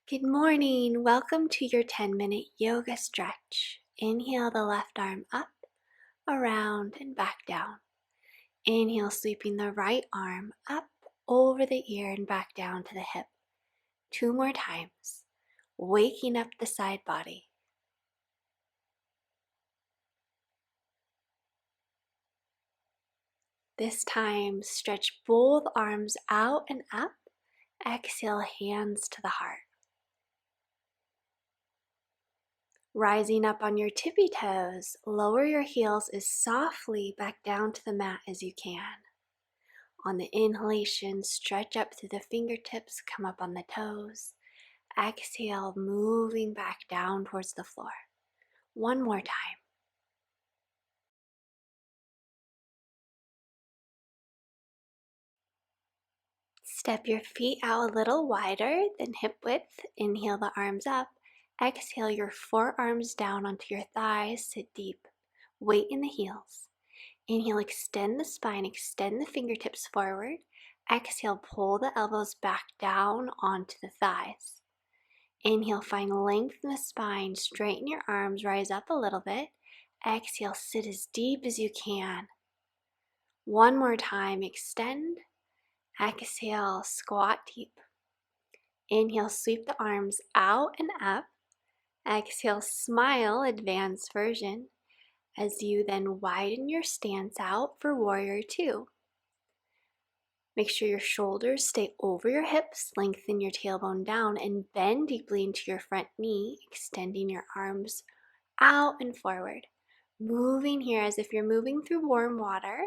Good morning. Welcome to your 10-minute yoga stretch. Inhale the left arm up, around, and back down. Inhale, sweeping the right arm up, over the ear, and back down to the hip. 2 more times, waking up the side body. This time, stretch both arms out and up. Exhale, hands to the heart. Rising up on your tippy toes, lower your heels as softly back down to the mat as you can. On the inhalation, stretch up through the fingertips, come up on the toes. Exhale, moving back down towards the floor. One more time. Step your feet out a little wider than hip width. Inhale the arms up. Exhale your forearms down onto your thighs. Sit deep. Weight in the heels. Inhale, extend the spine, extend the fingertips forward. Exhale, pull the elbows back down onto the thighs. Inhale, find length in the spine, straighten your arms, rise up a little bit. Exhale, sit as deep as you can. One more time, extend. Exhale, squat deep. Inhale, sweep the arms out and up. Exhale, smile, advanced version, as you then widen your stance out for warrior two. Make sure your shoulders stay over your hips, lengthen your tailbone down, and bend deeply into your front knee, extending your arms out and forward. Moving here as if you're moving through warm water.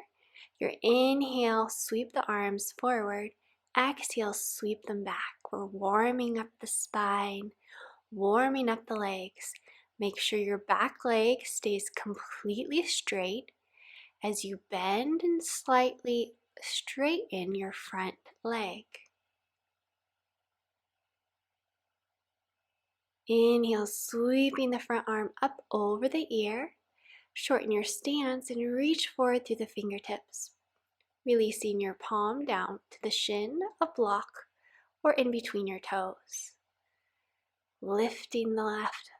Your inhale, sweep the arms forward. Exhale, sweep them back. We're warming up the spine, warming up the legs. Make sure your back leg stays completely straight as you bend and slightly straighten your front leg. Inhale, sweeping the front arm up over the ear. Shorten your stance and reach forward through the fingertips, releasing your palm down to the shin, a block, or in between your toes. Lifting the left.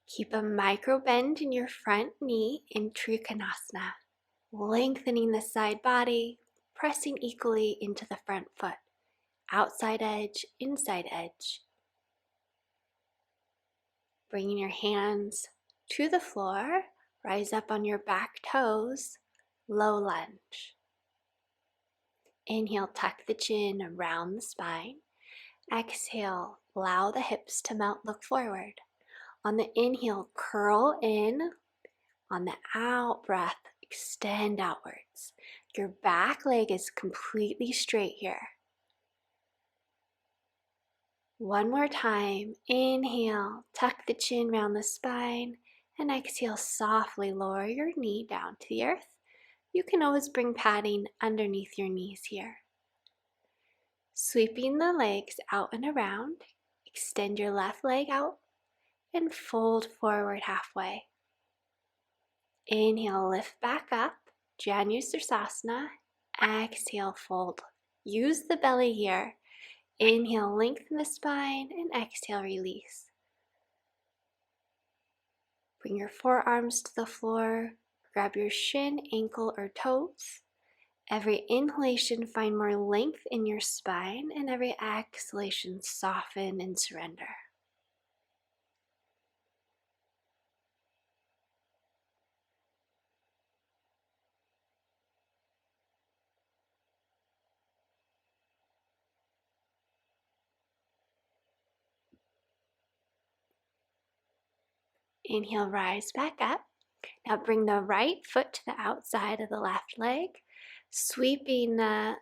Keep a micro bend in your front knee in Trikonasana, lengthening the side body, pressing equally into the front foot. Outside edge, inside edge. Bringing your hands to the floor, rise up on your back toes, low lunge. Inhale, tuck the chin around the spine. Exhale, allow the hips to melt, look forward. On the inhale, curl in. On the out breath, extend outwards. Your back leg is completely straight here. One more time. Inhale, tuck the chin around the spine, and exhale, softly lower your knee down to the earth. You can always bring padding underneath your knees here. Sweeping the legs out and around, extend your left leg out and fold forward halfway. Inhale, lift back up, Janusirsasana. Exhale, fold. Use the belly here. Inhale, lengthen the spine, and exhale, release. Bring your forearms to the floor. Grab your shin, ankle, or toes. Every inhalation, find more length in your spine, and every exhalation, soften and surrender. Inhale, rise back up. Now bring the right foot to the outside of the left leg, sweeping the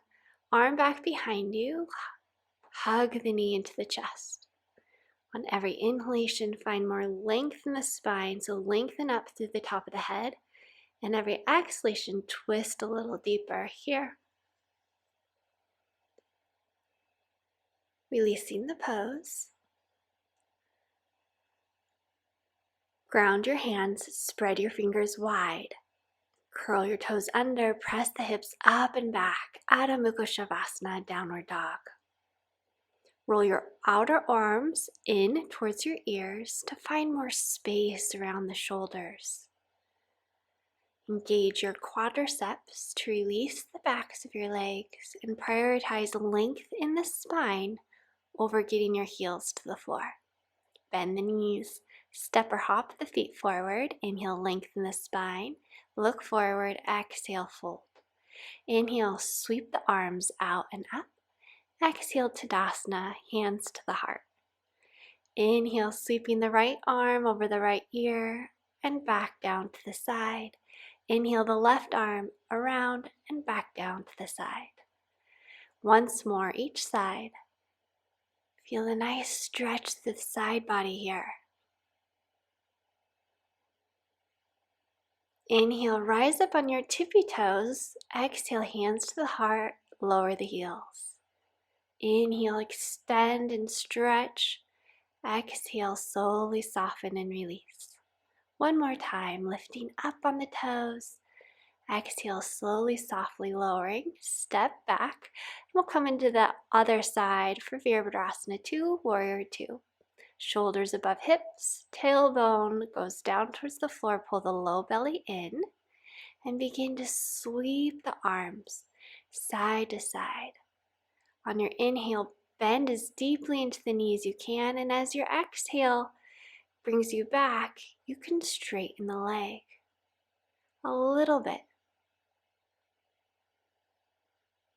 arm back behind you. Hug the knee into the chest. On every inhalation, find more length in the spine, so lengthen up through the top of the head. And every exhalation, twist a little deeper here. Releasing the pose. Ground your hands, spread your fingers wide. Curl your toes under, press the hips up and back. Adho Mukha Shavasana, downward dog. Roll your outer arms in towards your ears to find more space around the shoulders. Engage your quadriceps to release the backs of your legs and prioritize length in the spine over getting your heels to the floor. Bend the knees, step or hop the feet forward, inhale, lengthen the spine, look forward, exhale, fold. Inhale, sweep the arms out and up. Exhale, Tadasana, hands to the heart. Inhale, sweeping the right arm over the right ear and back down to the side. Inhale the left arm around and back down to the side. Once more, each side. Feel a nice stretch through the side body here. Inhale, rise up on your tippy toes. Exhale, hands to the heart, lower the heels. Inhale, extend and stretch. Exhale, slowly soften and release. One more time, lifting up on the toes. Exhale, slowly, softly lowering. Step back. We'll come into the other side for Virabhadrasana 2, Warrior 2. Shoulders above hips, tailbone goes down towards the floor. Pull the low belly in and begin to sweep the arms side to side. On your inhale, bend as deeply into the knees you can, and as your exhale brings you back, you can straighten the leg a little bit.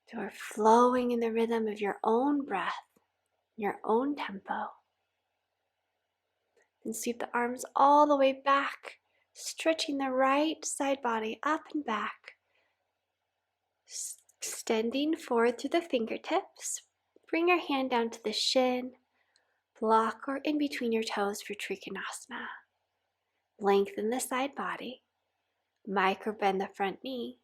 So we're flowing in the rhythm of your own breath, your own tempo. And sweep the arms all the way back, stretching the right side body up and back. Extending forward through the fingertips. Bring your hand down to the shin, block or in between your toes for Trikonasana. Lengthen the side body, micro bend the front knee,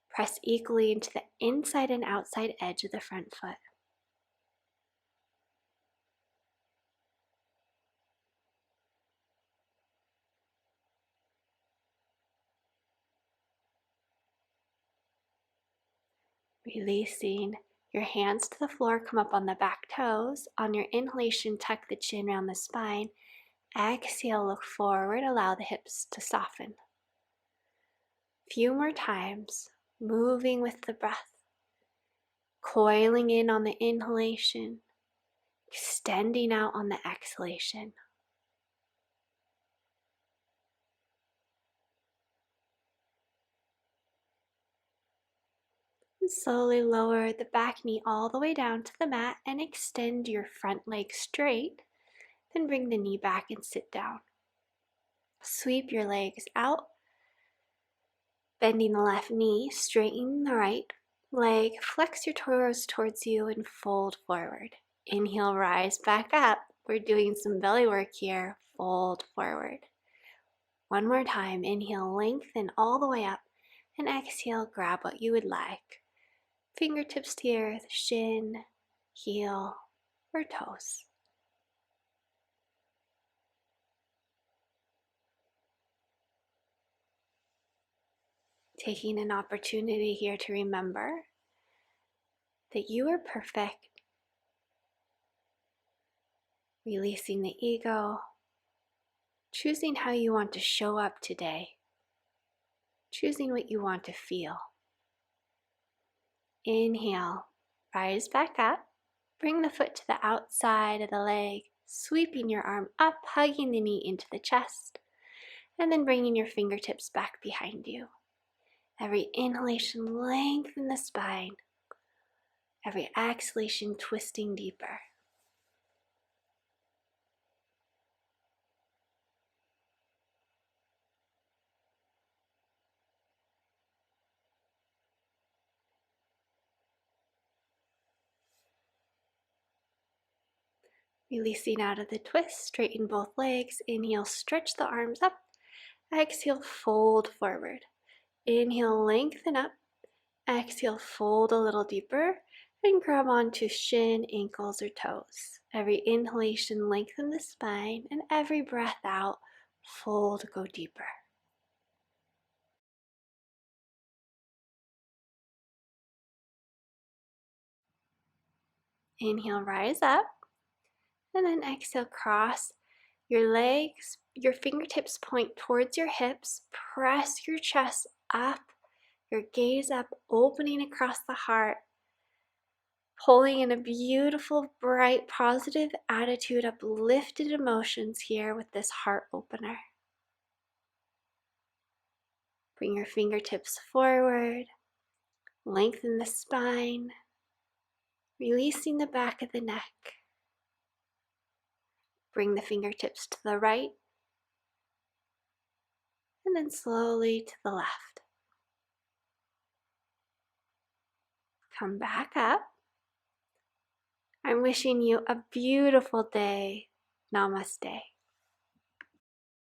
press equally into the inside and outside edge of the front foot. Releasing your hands to the floor, come up on the back toes. On your inhalation, tuck the chin around the spine. Exhale, look forward, allow the hips to soften. Few more times, moving with the breath. Coiling in on the inhalation, extending out on the exhalation. And slowly lower the back knee all the way down to the mat and extend your front leg straight. Then bring the knee back and sit down. Sweep your legs out, bending the left knee, straighten the right leg, flex your toes towards you and fold forward. Inhale, rise back up. We're doing some belly work here. Fold forward. One more time. Inhale, lengthen all the way up. And exhale, grab what you would like. Fingertips to the earth, shin, heel, or toes. Taking an opportunity here to remember that you are perfect. Releasing the ego. Choosing how you want to show up today. Choosing what you want to feel. Inhale, rise back up. Bring the foot to the outside of the leg, sweeping your arm up, hugging the knee into the chest, and then bringing your fingertips back behind you. Every inhalation, lengthen the spine. Every exhalation, twisting deeper. Releasing out of the twist, straighten both legs. Inhale, stretch the arms up. Exhale, fold forward. Inhale, lengthen up. Exhale, fold a little deeper and grab onto shin, ankles, or toes. Every inhalation, lengthen the spine, and every breath out, fold, go deeper. Inhale, rise up. And then exhale, cross your legs. Your fingertips point towards your hips. Press your chest up, your gaze up, opening across the heart. Pulling in a beautiful, bright, positive attitude, uplifted emotions here with this heart opener. Bring your fingertips forward. Lengthen the spine. Releasing the back of the neck. Bring the fingertips to the right. And then slowly to the left. Come back up. I'm wishing you a beautiful day. Namaste.